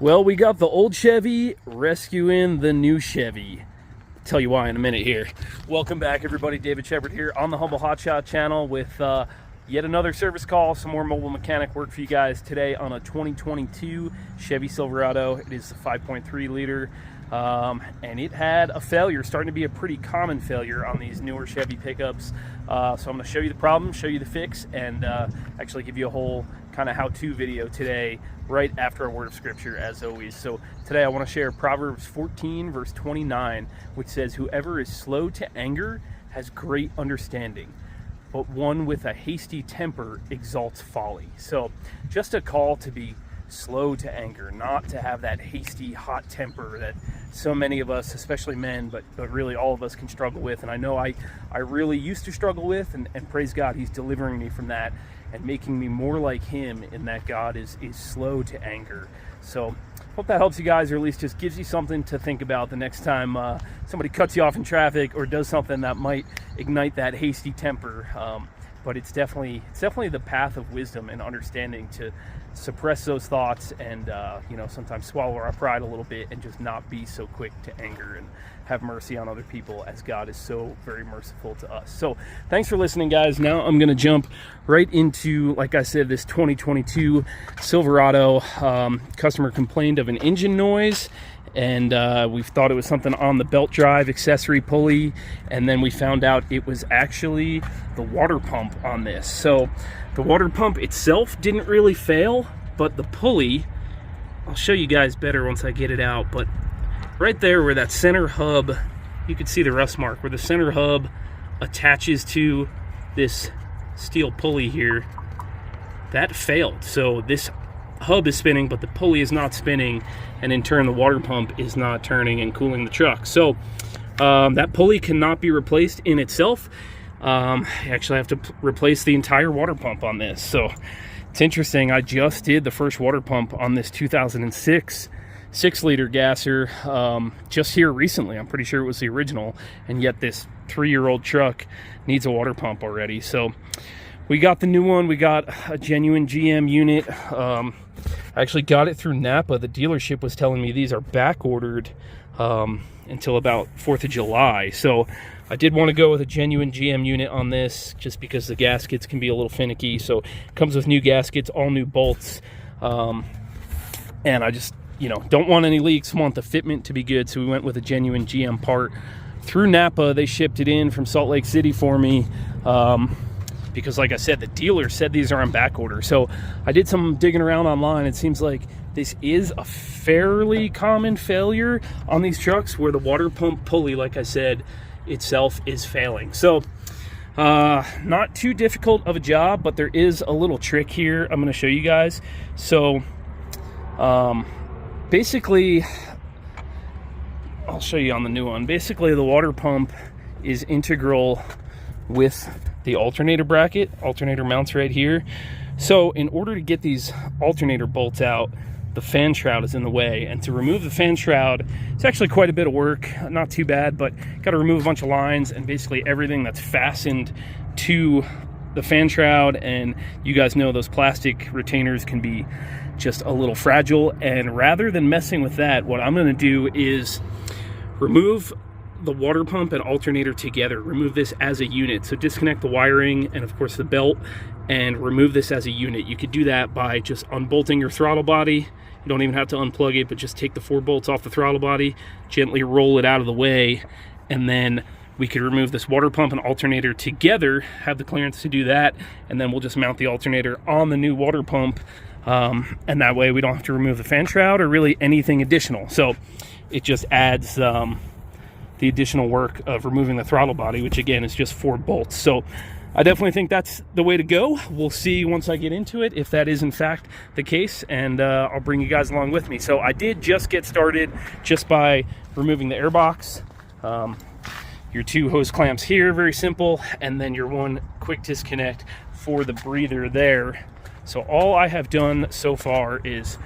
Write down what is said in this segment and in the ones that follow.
Well, we got the old Chevy rescuing the new Chevy. Tell you why in a minute here. Welcome back, everybody. David Shepard here on the Humble Hotshot channel with yet another service call, some more mobile mechanic work for you guys today on a 2022 Chevy Silverado. It is the 5.3 liter, and it had a failure, starting to be a pretty common failure on these newer Chevy pickups. So I'm going to show you the problem, show you the fix, and actually give you a whole kind of how-to video today right after a word of scripture, as always. So today I want to share Proverbs 14 verse 29, which says, "Whoever is slow to anger has great understanding, but one with a hasty temper exalts folly." So just a call to be slow to anger, not to have that hasty, hot temper that so many of us, especially men, but really all of us can struggle with. And I know I really used to struggle with, and praise God, he's delivering me from that and making me more like him in that God is slow to anger. So hope that helps you guys, or at least just gives you something to think about the next time somebody cuts you off in traffic or does something that might ignite that hasty temper. But it's definitely the path of wisdom and understanding to suppress those thoughts and sometimes swallow our pride a little bit and just not be so quick to anger and have mercy on other people, as God is so very merciful to us. So thanks for listening, guys. Now I'm going to jump right into, like I said, this 2022 Silverado. Customer complained of an engine noise, and we thought it was something on the belt drive accessory pulley, and then we found out it was actually the water pump on this. So the water pump itself didn't really fail, but the pulley, I'll show you guys better once I get it out, but right there where that center hub, you can see the rust mark, where the center hub attaches to this steel pulley here, that failed. So this hub is spinning, but the pulley is not spinning, and in turn the water pump is not turning and cooling the truck. So that pulley cannot be replaced in itself. You actually have to replace the entire water pump on this. So it's interesting, I just did the first water pump on this 2006 6-liter gasser just here recently. I'm pretty sure it was the original, and yet this 3-year-old truck needs a water pump already. So we got the new one. We got a genuine GM unit. I actually got it through Napa. The dealership was telling me these are back ordered until about 4th of July. So I did want to go with a genuine GM unit on this, just because the gaskets can be a little finicky. So it comes with new gaskets, all new bolts, and I just don't want any leaks, want the fitment to be good, so we went with a genuine GM part through Napa. They shipped it in from Salt Lake City for me, because like I said, the dealer said these are on back order. So I did some digging around online. It seems like this is a fairly common failure on these trucks, where the water pump pulley, like I said, itself is failing. So not too difficult of a job, but there is a little trick here I'm going to show you guys. So basically, I'll show you on the new one. Basically, the water pump is integral with the alternator bracket. Alternator mounts right here. So in order to get these alternator bolts out, the fan shroud is in the way. And to remove the fan shroud, it's actually quite a bit of work. Not too bad, but got to remove a bunch of lines and basically everything that's fastened to the fan shroud. And you guys know those plastic retainers can be just a little fragile, and rather than messing with that, what I'm going to do is remove the water pump and alternator together, remove this as a unit. So disconnect the wiring and of course the belt, and remove this as a unit. You could do that by just unbolting your throttle body. You don't even have to unplug it, but just take the 4 bolts off the throttle body, gently roll it out of the way, and then we could remove this water pump and alternator together, have the clearance to do that, and then we'll just mount the alternator on the new water pump. And that way we don't have to remove the fan shroud or really anything additional. So it just adds the additional work of removing the throttle body, which again is just 4 bolts. So I definitely think that's the way to go. We'll see once I get into it if that is in fact the case, and I'll bring you guys along with me. So I did just get started just by removing the air box, your 2 hose clamps here, very simple, and then your 1 quick disconnect for the breather there. So all I have done so far is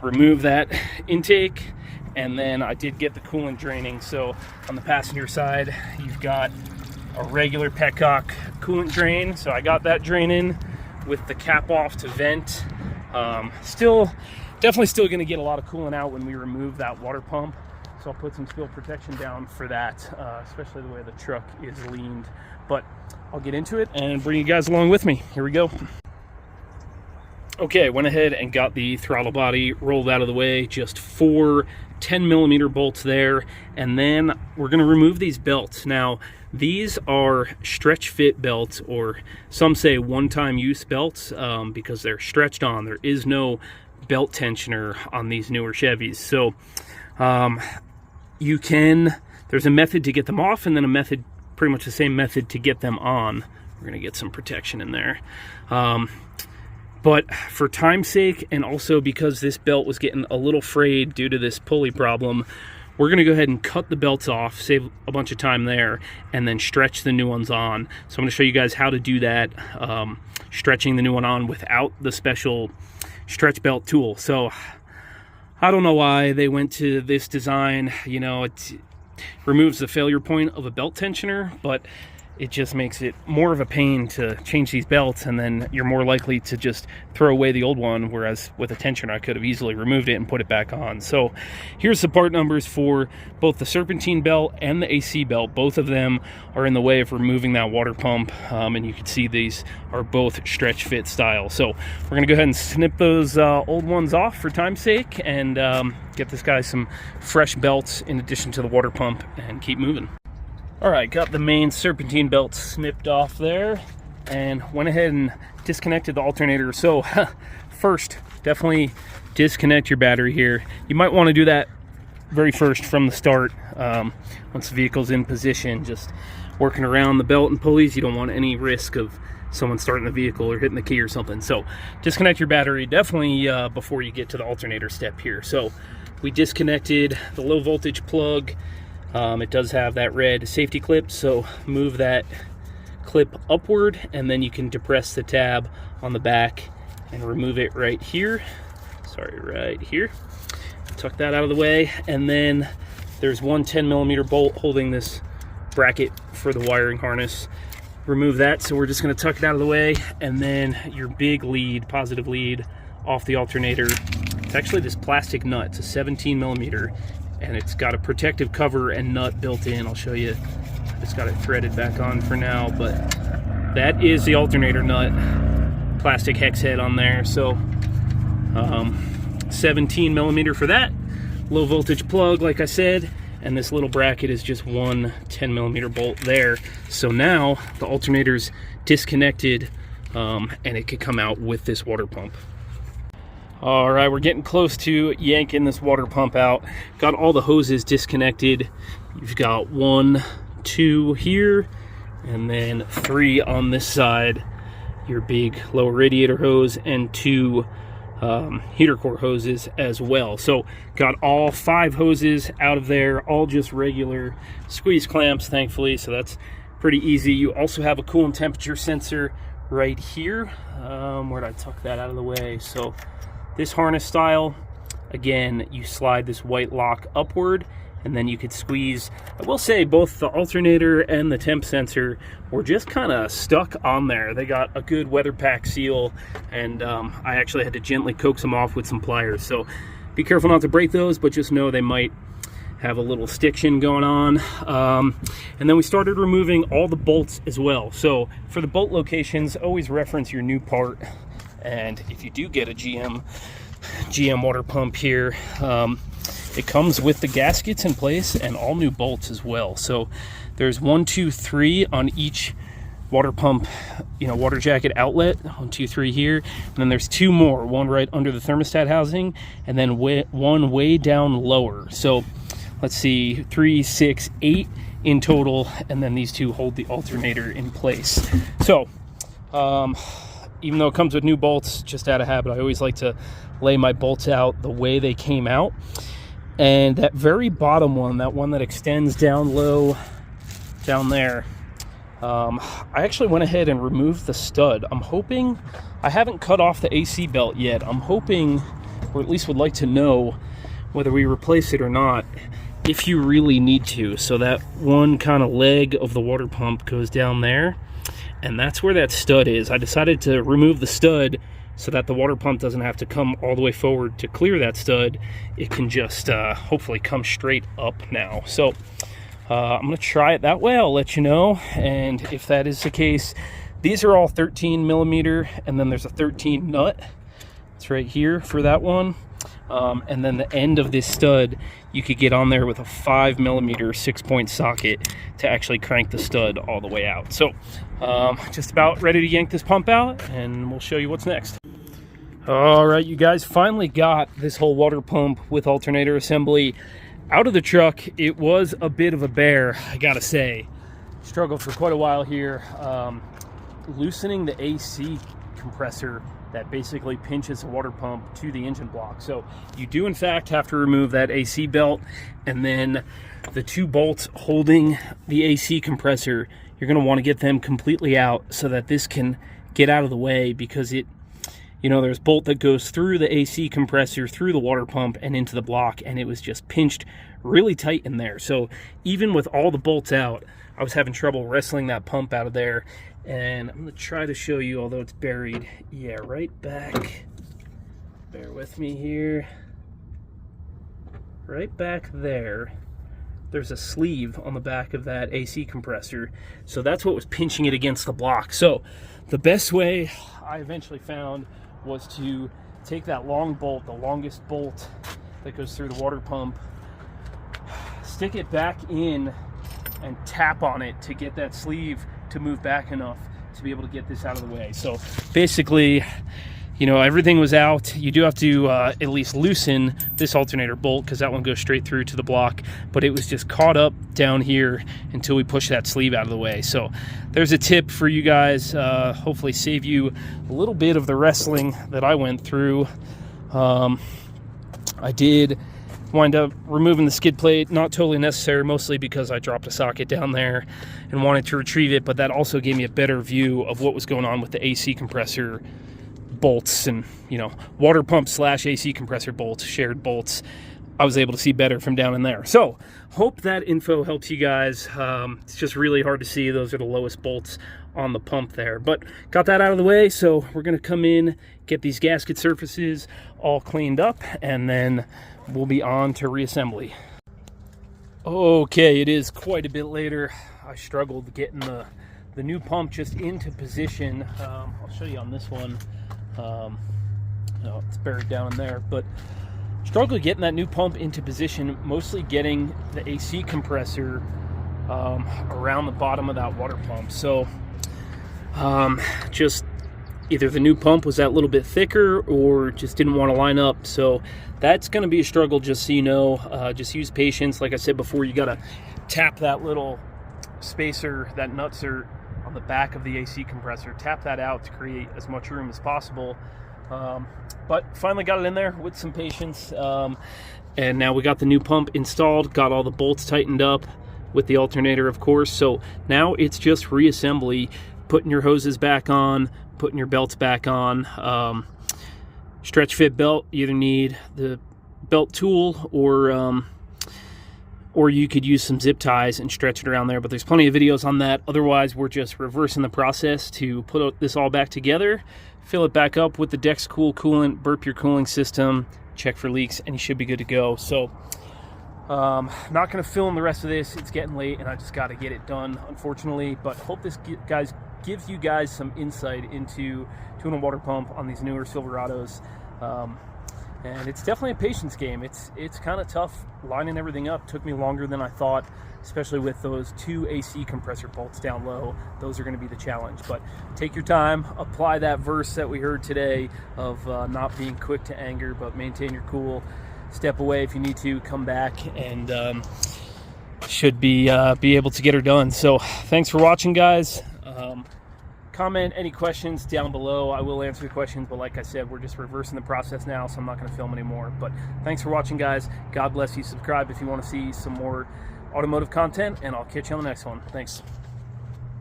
remove that intake, and then I did get the coolant draining. So on the passenger side, you've got a regular petcock coolant drain. So I got that drain in with the cap off to vent. Still Definitely still going to get a lot of cooling out when we remove that water pump. So I'll put some spill protection down for that, especially the way the truck is leaned. But I'll get into it and bring you guys along with me. Here we go. Okay, went ahead and got the throttle body rolled out of the way. Just 4 10mm bolts there. And then we're going to remove these belts. Now, these are stretch fit belts, or some say one-time use belts, because they're stretched on. There is no belt tensioner on these newer Chevys. So there's a method to get them off, and then a method, pretty much the same method to get them on. We're going to get some protection in there. But for time's sake, and also because this belt was getting a little frayed due to this pulley problem, we're going to go ahead and cut the belts off, save a bunch of time there, and then stretch the new ones on. So I'm going to show you guys how to do that, stretching the new one on without the special stretch belt tool. So I don't know why they went to this design. You know, it removes the failure point of a belt tensioner, but it just makes it more of a pain to change these belts, and then you're more likely to just throw away the old one, whereas with a tensioner I could have easily removed it and put it back on. So here's the part numbers for both the serpentine belt and the AC belt. Both of them are in the way of removing that water pump, and you can see these are both stretch fit style. So we're going to go ahead and snip those old ones off for time's sake, and get this guy some fresh belts in addition to the water pump, and keep moving. All right, got the main serpentine belt snipped off there, and went ahead and disconnected the alternator. So first, definitely disconnect your battery here. You might want to do that very first from the start, once the vehicle's in position. Just working around the belt and pulleys, you don't want any risk of someone starting the vehicle or hitting the key or something. So disconnect your battery definitely before you get to the alternator step here. So we disconnected the low voltage plug. It does have that red safety clip, so move that clip upward, and then you can depress the tab on the back and remove it right here. Sorry, right here. Tuck that out of the way, and then there's one 10mm bolt holding this bracket for the wiring harness. Remove that, so we're just going to tuck it out of the way, and then your big lead, positive lead, off the alternator. It's actually this plastic nut. It's a 17mm. And it's got a protective cover and nut built in. I'll show you. I just got it threaded back on for now, but that is the alternator nut. Plastic hex head on there. So 17mm for that. Low voltage plug, like I said, and this little bracket is just one 10mm bolt there. So now the alternator's disconnected, and it could come out with this water pump. All right, we're getting close to yanking this water pump out. Got all the hoses disconnected. You've got 1, 2 here, and then 3 on this side. Your big lower radiator hose, and 2 heater core hoses as well. So got all 5 hoses out of there, all just regular squeeze clamps, thankfully. So that's pretty easy. You also have a coolant temperature sensor right here. Where'd I tuck that out of the way? So this harness style, again, you slide this white lock upward, and then you could squeeze. I will say both the alternator and the temp sensor were just kind of stuck on there. They got a good weather pack seal, and I actually had to gently coax them off with some pliers. So be careful not to break those, but just know they might have a little stiction going on. And then we started removing all the bolts as well. So for the bolt locations, always reference your new part. And if you do get a GM water pump here, it comes with the gaskets in place and all new bolts as well. So there's 1, 2, 3 on each water pump, water jacket outlet. 1, 2, 3 here, and then there's 2 more, one right under the thermostat housing, and then one way down lower. So let's see, 3, 6, 8 in total, and then these 2 hold the alternator in place. So even though it comes with new bolts, just out of habit, I always like to lay my bolts out the way they came out. And that very bottom one, that one that extends down low down there, I actually went ahead and removed the stud. I'm hoping, I haven't cut off the AC belt yet. I'm hoping, or at least would like to know, whether we replace it or not, if you really need to. So that one kind of leg of the water pump goes down there, and that's where that stud is. I decided to remove the stud so that the water pump doesn't have to come all the way forward to clear that stud. It can just hopefully come straight up now. So I'm going to try it that way. I'll let you know. And if that is the case, these are all 13 millimeter, and then there's a 13 nut. It's right here for that one. And then the end of this stud, you could get on there with a 5 millimeter 6-point socket to actually crank the stud all the way out. So just about ready to yank this pump out, and we'll show you what's next. All right, you guys, finally got this whole water pump with alternator assembly out of the truck. It was a bit of a bear, I gotta say. Struggled for quite a while here. Loosening the AC compressor that basically pinches the water pump to the engine block. So you do in fact have to remove that AC belt, and then the 2 bolts holding the AC compressor, you're going to want to get them completely out so that this can get out of the way, because it, you know, there's a bolt that goes through the AC compressor, through the water pump and into the block, and it was just pinched really tight in there. So even with all the bolts out, I was having trouble wrestling that pump out of there. And I'm going to try to show you, although it's buried. Yeah, right back. Bear with me here. Right back there, there's a sleeve on the back of that AC compressor. So that's what was pinching it against the block. So the best way I eventually found was to take that long bolt, the longest bolt that goes through the water pump, stick it back in and tap on it to get that sleeve to move back enough to be able to get this out of the way. So basically, you know, everything was out. You do have to at least loosen this alternator bolt, because that one goes straight through to the block, but it was just caught up down here until we push that sleeve out of the way. So there's a tip for you guys, hopefully save you a little bit of the wrestling that I went through. I did wind up removing the skid plate, not totally necessary, mostly because I dropped a socket down there and wanted to retrieve it, but that also gave me a better view of what was going on with the AC compressor bolts and, you know, water pump / AC compressor bolts, shared bolts. I was able to see better from down in there. So hope that info helps you guys. It's just really hard to see. Those are the lowest bolts on the pump there, but got that out of the way. So we're going to come in, get these gasket surfaces all cleaned up, and then we'll be on to reassembly. Okay, it is quite a bit later. I struggled getting the new pump just into position. I'll show you on this one. No, it's buried down in there, but struggled getting that new pump into position, mostly getting the AC compressor around the bottom of that water pump. So just either the new pump was that little bit thicker or just didn't want to line up. So that's going to be a struggle, just so you know. Just use patience. Like I said before, you got to tap that little spacer, that nutsert on the back of the AC compressor, tap that out to create as much room as possible. But finally got it in there with some patience. And now we got the new pump installed, got all the bolts tightened up with the alternator, of course. So now it's just reassembly, putting your hoses back on, putting your belts back on. Stretch fit belt, you either need the belt tool or you could use some zip ties and stretch it around there, but there's plenty of videos on that. Otherwise, we're just reversing the process to put this all back together, fill it back up with the Dex Cool coolant, burp your cooling system, check for leaks, and you should be good to go. So not going to film the rest of this. It's getting late and I just got to get it done, unfortunately, but hope this gives you guys some insight into tuning a water pump on these newer Silverados. And it's definitely a patience game. It's kind of tough lining everything up. Took me longer than I thought, especially with those 2 AC compressor bolts down low. Those are going to be the challenge. But take your time, apply that verse that we heard today of not being quick to anger, but maintain your cool. Step away if you need to, come back, and should be able to get her done. So thanks for watching, guys. Comment any questions down below. I will answer the questions, but like I said, we're just reversing the process now, so I'm not going to film anymore. But thanks for watching, guys. God bless you. Subscribe if you want to see some more automotive content, and I'll catch you on the next one. Thanks.